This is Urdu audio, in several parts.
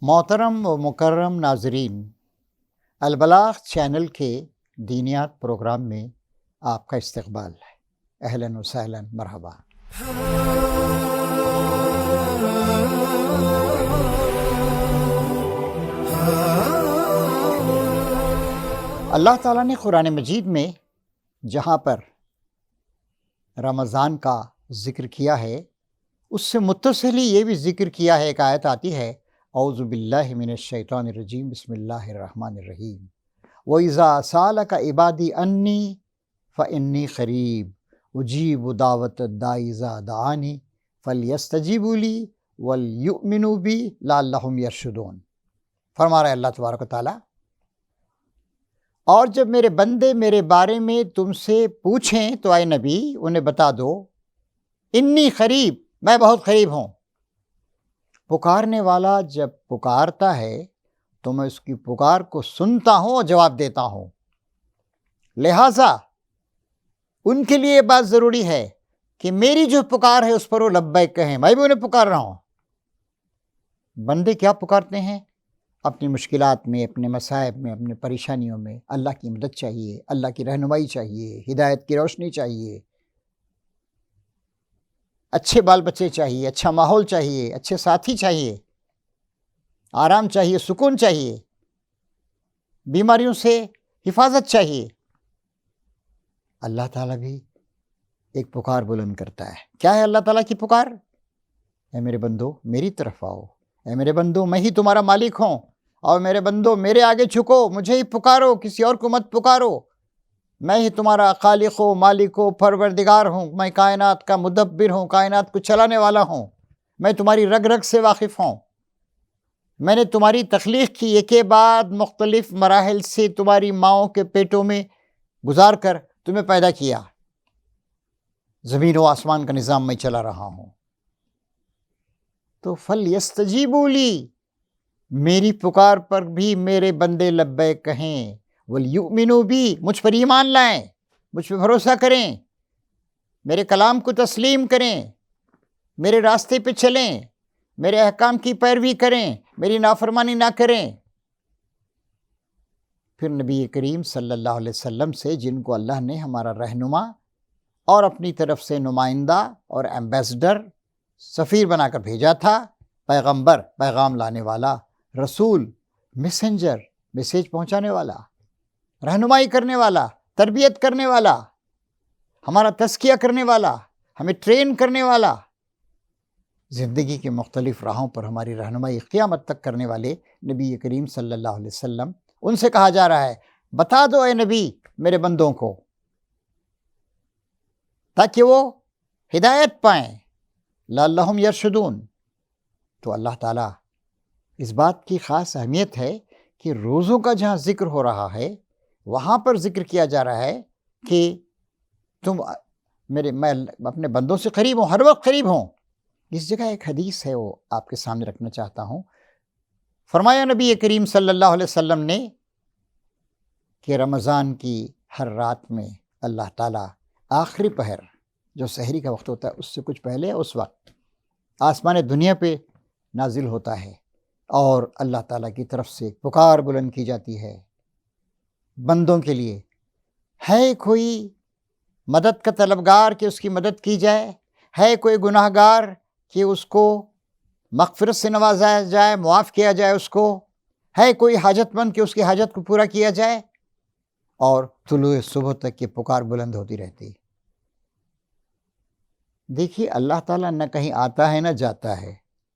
محترم و مکرم ناظرین، البلاغ چینل کے دینیات پروگرام میں آپ کا استقبال ہے۔ اہلاً و سہلاً، مرحبا۔ اللہ تعالیٰ نے قرآن مجید میں جہاں پر رمضان کا ذکر کیا ہے، اس سے متصل ہی یہ بھی ذکر کیا ہے۔ ایک آیت آتی ہے، اعوذ باللہ من الشیطان الرجیم، بسم اللہ الرحمن الرحیم، وَإِذَا سَأَلَكَ عِبَادِي أَنِّي فَإِنِّي قَرِيبٌ أُجِيبُ دَعْوَةَ الدَّاعِ إِذَا دَعَانِ فَلْيَسْتَجِیبُوا لِی وَلْیُؤْمِنُوا بِی لَعَلَّهُمْ يَرْشُدُونَ۔ فرما رہا ہے اللہ تبارک و تعالیٰ، اور جب میرے بندے میرے بارے میں تم سے پوچھیں تو اے نبی انہیں بتا دو، انی قریب، میں بہت قریب ہوں۔ پکارنے والا جب پکارتا ہے تو میں اس کی پکار کو سنتا ہوں اور جواب دیتا ہوں۔ لہٰذا ان کے لیے یہ بات ضروری ہے کہ میری جو پکار ہے اس پر وہ لبیک کہیں، میں بھی انہیں پکار رہا ہوں۔ بندے کیا پکارتے ہیں؟ اپنی مشکلات میں، اپنے مصائب میں، اپنے پریشانیوں میں اللہ کی مدد چاہیے، اللہ کی رہنمائی چاہیے، ہدایت کی روشنی چاہیے، اچھے بال بچے چاہیے، اچھا ماحول چاہیے، اچھے ساتھی چاہیے، آرام چاہیے، سکون چاہیے، بیماریوں سے حفاظت چاہیے۔ اللہ تعالیٰ بھی ایک پکار بلند کرتا ہے۔ کیا ہے اللہ تعالیٰ کی پکار؟ اے میرے بندو میری طرف آؤ، اے میرے بندو میں ہی تمہارا مالک ہوں، اور میرے بندو میرے آگے جھکو، مجھے ہی پکارو، کسی اور کو مت پکارو۔ میں ہی تمہارا خالق و مالک و پروردگار ہوں، میں کائنات کا مدبر ہوں، کائنات کو چلانے والا ہوں، میں تمہاری رگ رگ سے واقف ہوں۔ میں نے تمہاری تخلیق کی ایک کے بعد مختلف مراحل سے تمہاری ماؤں کے پیٹوں میں گزار کر تمہیں پیدا کیا۔ زمین و آسمان کا نظام میں چلا رہا ہوں۔ تو فَلْيَسْتَجِیبُوا لِی، میری پکار پر بھی میرے بندے لبیک کہیں، وَلْیُؤْمِنُوا بِی، مجھ پر ایمان لائیں، مجھ پہ بھروسہ کریں، میرے کلام کو تسلیم کریں، میرے راستے پہ چلیں، میرے احکام کی پیروی کریں، میری نافرمانی نہ کریں۔ پھر نبی کریم صلی اللہ علیہ وسلم سے، جن کو اللہ نے ہمارا رہنما اور اپنی طرف سے نمائندہ اور ایمبیسڈر، سفیر بنا کر بھیجا تھا، پیغمبر، پیغام لانے والا، رسول، میسنجر، میسیج پہنچانے والا، رہنمائی کرنے والا، تربیت کرنے والا، ہمارا تزکیہ کرنے والا، ہمیں ٹرین کرنے والا، زندگی کے مختلف راہوں پر ہماری رہنمائی قیامت تک کرنے والے نبی کریم صلی اللہ علیہ وسلم، ان سے کہا جا رہا ہے بتا دو اے نبی میرے بندوں کو، تاکہ وہ ہدایت پائیں، لعلہم یرشدون۔ تو اللہ تعالیٰ اس بات کی خاص اہمیت ہے کہ روزوں کا جہاں ذکر ہو رہا ہے وہاں پر ذکر کیا جا رہا ہے کہ میں اپنے بندوں سے قریب ہوں، ہر وقت قریب ہوں۔ اس جگہ ایک حدیث ہے، وہ آپ کے سامنے رکھنا چاہتا ہوں۔ فرمایا نبی کریم صلی اللہ علیہ وسلم نے کہ رمضان کی ہر رات میں اللہ تعالیٰ آخری پہر، جو سحری کا وقت ہوتا ہے اس سے کچھ پہلے، اس وقت آسمان دنیا پہ نازل ہوتا ہے اور اللہ تعالیٰ کی طرف سے پکار بلند کی جاتی ہے بندوں کے لیے، ہے کوئی مدد کا طلبگار کہ اس کی مدد کی جائے، ہے کوئی گناہ گار کہ اس کو مغفرت سے نوازا جائے، معاف کیا جائے اس کو، ہے کوئی حاجت مند کہ اس کی حاجت کو پورا کیا جائے، اور طلوع صبح تک یہ پکار بلند ہوتی رہتی۔ دیکھیے اللہ تعالیٰ نہ کہیں آتا ہے نہ جاتا ہے،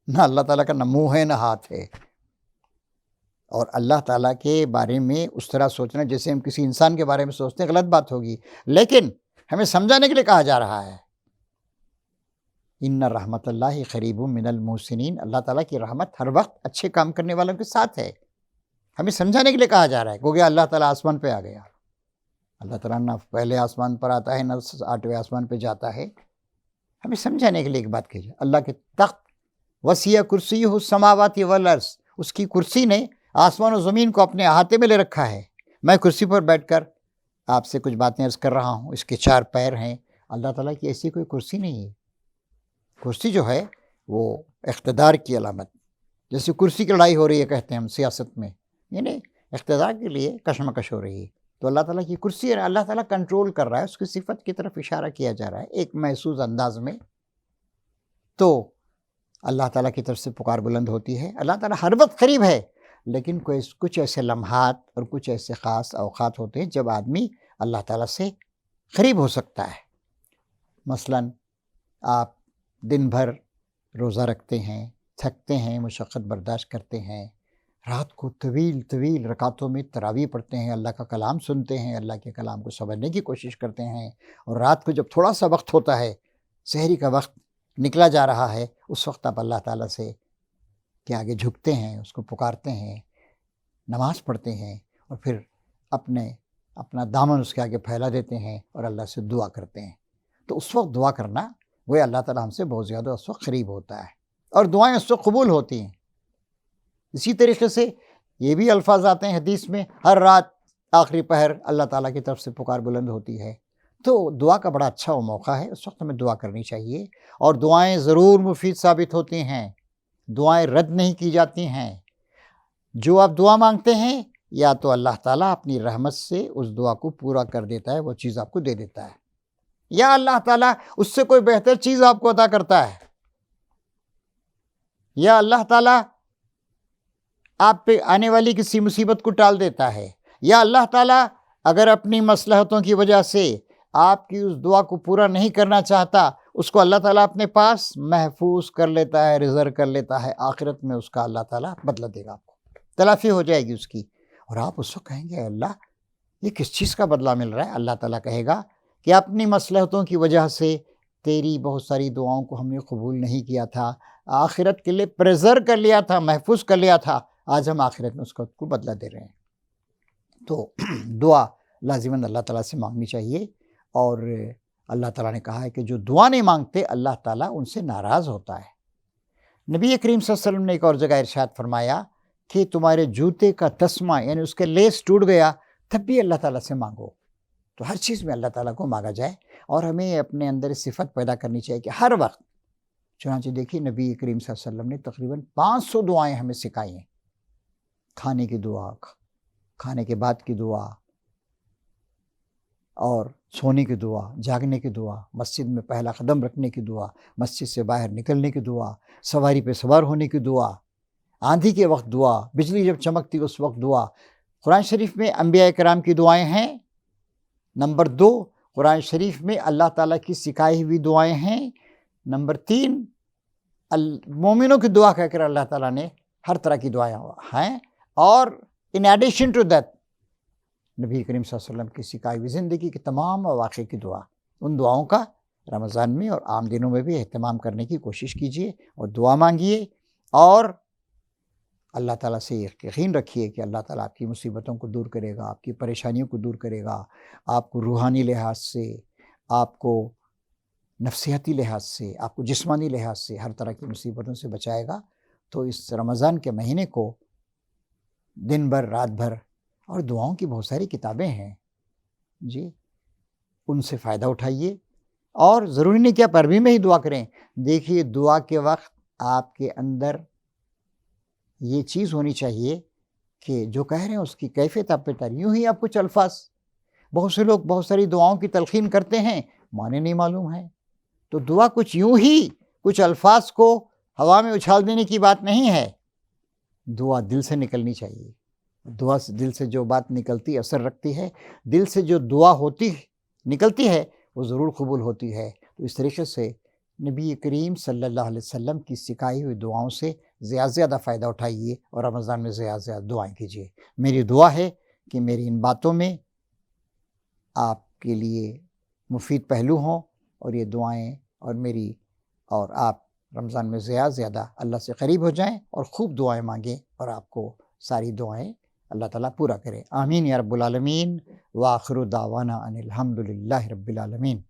نہ اللہ تعالیٰ کا نہ منہ ہے نہ ہاتھ ہے، اور اللہ تعالیٰ کے بارے میں اس طرح سوچنا جیسے ہم کسی انسان کے بارے میں سوچتے ہیں، غلط بات ہوگی۔ لیکن ہمیں سمجھانے کے لیے کہا جا رہا ہے ان رحمت اللہ قریب من المحسنین، اللہ تعالیٰ کی رحمت ہر وقت اچھے کام کرنے والوں کے ساتھ ہے۔ ہمیں سمجھانے کے لیے کہا جا رہا ہے کیونکہ اللہ تعالیٰ آسمان پہ آ گیا۔ اللہ تعالیٰ نہ پہلے آسمان پر آتا ہے نہ 8ویں آسمان پہ جاتا ہے۔ ہمیں سمجھانے کے لیے ایک بات کہی جائے، اللہ کے تخت وسیع کرسیہ السماوات والارض، اس کی کرسی نے آسمان و زمین کو اپنے احاطے میں لے رکھا ہے۔ میں کرسی پر بیٹھ کر آپ سے کچھ باتیں عرض کر رہا ہوں، اس کے 4 پیر ہیں۔ اللہ تعالیٰ کی ایسی کوئی کرسی نہیں ہے۔ کرسی جو ہے وہ اقتدار کی علامت، جیسے کرسی کی لڑائی ہو رہی ہے کہتے ہیں ہم سیاست میں، یعنی اقتدار کے لیے کشمکش ہو رہی ہے، تو اللہ تعالیٰ کی کرسی ہے، اللہ تعالیٰ کنٹرول کر رہا ہے، اس کی صفت کی طرف اشارہ کیا جا رہا ہے ایک محسوس انداز میں. تو اللہ تعالیٰ کی طرف سے پکار بلند ہوتی ہے. اللہ تعالیٰ ہر وقت قریب ہے، لیکن کچھ ایسے لمحات اور کچھ ایسے خاص اوقات ہوتے ہیں جب آدمی اللہ تعالیٰ سے قریب ہو سکتا ہے. مثلاً آپ دن بھر روزہ رکھتے ہیں، تھکتے ہیں، مشقت برداشت کرتے ہیں، رات کو طویل طویل رکعتوں میں تراویح پڑھتے ہیں، اللہ کا کلام سنتے ہیں، اللہ کے کلام کو سمجھنے کی کوشش کرتے ہیں، اور رات کو جب تھوڑا سا وقت ہوتا ہے، سحری کا وقت نکلا جا رہا ہے، اس وقت آپ اللہ تعالیٰ سے کے آگے جھکتے ہیں، اس کو پکارتے ہیں، نماز پڑھتے ہیں، اور پھر اپنا دامن اس کے آگے پھیلا دیتے ہیں اور اللہ سے دعا کرتے ہیں. تو اس وقت دعا کرنا وہ اللہ تعالیٰ ہم سے بہت زیادہ اس وقت قریب ہوتا ہے، اور دعائیں اس وقت قبول ہوتی ہیں. اسی طریقے سے یہ بھی الفاظ آتے ہیں حدیث میں، ہر رات آخری پہر اللہ تعالیٰ کی طرف سے پکار بلند ہوتی ہے. تو دعا کا بڑا اچھا وہ موقع ہے، اس وقت ہمیں دعا کرنی چاہیے، اور دعائیں ضرور مفید ثابت ہوتی ہیں، دعائیں رد نہیں کی جاتی ہیں. جو آپ دعا مانگتے ہیں یا تو اللہ تعالیٰ اپنی رحمت سے اس دعا کو پورا کر دیتا ہے، وہ چیز آپ کو دے دیتا ہے، یا اللہ تعالیٰ اس سے کوئی بہتر چیز آپ کو عطا کرتا ہے، یا اللہ تعالیٰ آپ پہ آنے والی کسی مصیبت کو ٹال دیتا ہے، یا اللہ تعالیٰ اگر اپنی مصلحتوں کی وجہ سے آپ کی اس دعا کو پورا نہیں کرنا چاہتا، اس کو اللہ تعالیٰ اپنے پاس محفوظ کر لیتا ہے، ریزرو کر لیتا ہے. آخرت میں اس کا اللہ تعالیٰ بدلہ دے گا، آپ کو تلافی ہو جائے گی اس کی. اور آپ اس وقت کہیں گے اللہ یہ کس چیز کا بدلہ مل رہا ہے؟ اللہ تعالیٰ کہے گا کہ اپنی مصلحتوں کی وجہ سے تیری بہت ساری دعاؤں کو ہم نے قبول نہیں کیا تھا، آخرت کے لیے پریزرو کر لیا تھا، محفوظ کر لیا تھا، آج ہم آخرت میں اس کو بدلہ دے رہے ہیں. تو دعا لازماً اللہ تعالیٰ سے مانگنی چاہیے، اور اللہ تعالیٰ نے کہا ہے کہ جو دعا نہیں مانگتے اللہ تعالیٰ ان سے ناراض ہوتا ہے. نبی کریم صلی اللہ علیہ وسلم نے ایک اور جگہ ارشاد فرمایا کہ تمہارے جوتے کا تسمہ یعنی اس کے لیس ٹوٹ گیا تب بھی اللہ تعالیٰ سے مانگو. تو ہر چیز میں اللہ تعالیٰ کو مانگا جائے، اور ہمیں اپنے اندر صفت پیدا کرنی چاہیے کہ ہر وقت. چنانچہ دیکھیے نبی کریم صلی اللہ علیہ وسلم نے تقریباً 500 دعائیں ہمیں سکھائی ہیں. کھانے کی دعا، کھانے کے بعد کی دعا، اور سونے کی دعا، جاگنے کی دعا، مسجد میں پہلا قدم رکھنے کی دعا، مسجد سے باہر نکلنے کی دعا، سواری پہ سوار ہونے کی دعا، آندھی کے وقت دعا، بجلی جب چمکتی اس وقت دعا. قرآن شریف میں انبیاء کرام کی دعائیں ہیں. نمبر 2، قرآن شریف میں اللہ تعالیٰ کی سکھائی ہوئی دعائیں ہیں. نمبر 3، مومنوں کی دعا کہہ کر اللہ تعالیٰ نے ہر طرح کی دعائیں ہیں. اور ان ایڈیشن ٹو دیٹ نبی کریم صلی اللہ علیہ وسلم کی سکھائی ہوئی زندگی کے تمام مواقع کی دعا، ان دعاؤں کا رمضان میں اور عام دنوں میں بھی اہتمام کرنے کی کوشش کیجیے اور دعا مانگیے، اور اللہ تعالیٰ سے یقین رکھیے کہ اللہ تعالیٰ آپ کی مصیبتوں کو دور کرے گا، آپ کی پریشانیوں کو دور کرے گا، آپ کو روحانی لحاظ سے، آپ کو نفسیاتی لحاظ سے، آپ کو جسمانی لحاظ سے ہر طرح کی مصیبتوں سے بچائے گا. تو اس رمضان کے مہینے کو دن بھر رات بھر، اور دعاؤں کی بہت ساری کتابیں ہیں جی، ان سے فائدہ اٹھائیے. اور ضروری نہیں کہ آپ عربی میں ہی دعا کریں. دیکھیے دعا کے وقت آپ کے اندر یہ چیز ہونی چاہیے کہ جو کہہ رہے ہیں اس کی کیفیت آپ پہ تاری. یوں ہی آپ کچھ الفاظ، بہت سے لوگ بہت ساری دعاؤں کی تلقین کرتے ہیں، معنی نہیں معلوم ہے. تو دعا کچھ یوں ہی کچھ الفاظ کو ہوا میں اچھال دینے کی بات نہیں ہے. دعا دل سے نکلنی چاہیے. دعا سے دل سے جو بات نکلتی اثر رکھتی ہے، دل سے جو دعا ہوتی نکلتی ہے وہ ضرور قبول ہوتی ہے. تو اس طریقے سے نبی کریم صلی اللہ علیہ وسلم کی سکھائی ہوئی دعاؤں سے زیادہ سے زیادہ فائدہ اٹھائیے، اور رمضان میں زیادہ سے زیادہ دعائیں کیجیے. میری دعا ہے کہ میری ان باتوں میں آپ کے لیے مفید پہلو ہوں، اور یہ دعائیں اور آپ رمضان میں زیادہ سے زیادہ اللہ سے قریب ہو جائیں اور خوب دعائیں مانگیں، اور آپ کو ساری دعائیں اللہ تعالیٰ پورا کرے. آمین یا رب العالمین. وآخر دعوانا ان الحمد للہ رب العالمین.